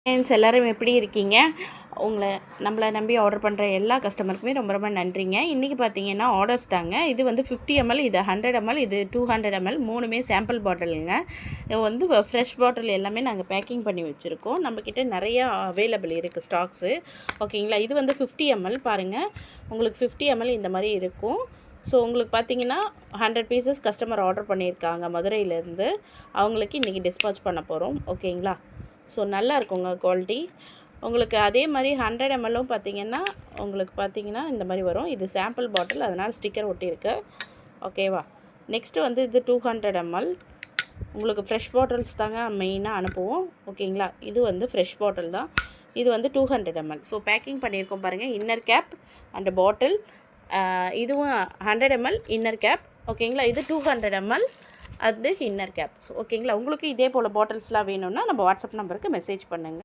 Friends எல்லோரும் எப்படி இருக்கீங்க? நம்மளை நம்பி ஆர்டர் பண்ணுற எல்லா கஸ்டமருக்குமே ரொம்ப ரொம்ப நன்றிங்க. இன்றைக்கி பார்த்தீங்கன்னா ஆர்டர்ஸ் தாங்க. இது வந்து 50 ml, இது 100 ml, இது 200 ml, மூணுமே சாம்பிள் பாட்டிலுங்க. இது வந்து ஃப்ரெஷ் பாட்டில் எல்லாமே நாங்கள் பேக்கிங் பண்ணி வச்சுருக்கோம். நம்மக்கிட்ட நிறையா அவைலபிள் இருக்குது ஸ்டாக்ஸு. ஓகேங்களா? இது வந்து 50 ml பாருங்கள். உங்களுக்கு 50 ml இந்த மாதிரி இருக்கும். ஸோ உங்களுக்கு பார்த்தீங்கன்னா 100 பீசஸ் கஸ்டமர் ஆர்டர் பண்ணியிருக்காங்க மதுரையிலேருந்து. அவங்களுக்கு இன்றைக்கி டிஸ்பாச் பண்ண போகிறோம். ஓகேங்களா? ஸோ நல்லா இருக்குங்க குவாலிட்டி. உங்களுக்கு அதே மாதிரி 100 ml பார்த்தீங்கன்னா இந்த மாதிரி வரும். இது சாம்பிள் பாட்டில், அதனால் ஸ்டிக்கர் ஒட்டியிருக்கு. ஓகேவா? நெக்ஸ்ட்டு வந்து இது 200 ml. உங்களுக்கு ஃப்ரெஷ் பாட்டில்ஸ் தாங்க மெயினாக அனுப்புவோம். ஓகேங்களா? இது வந்து ஃப்ரெஷ் பாட்டில் தான். இது வந்து 200 ml. ஸோ பேக்கிங் பண்ணியிருக்கோம் பாருங்கள். Inner cap and bottle. இதுவும் 100 ml இன்னர் கேப். ஓகேங்களா? இது 200 ml அது இன்னர் கேப். ஸோ ஓகேங்களா? உங்களுக்கு இதே போல் பாட்டில்ஸ்லாம் வேணும்னா நம்ம வாட்ஸ்அப் நம்பருக்கு மெசேஜ் பண்ணுங்கள்.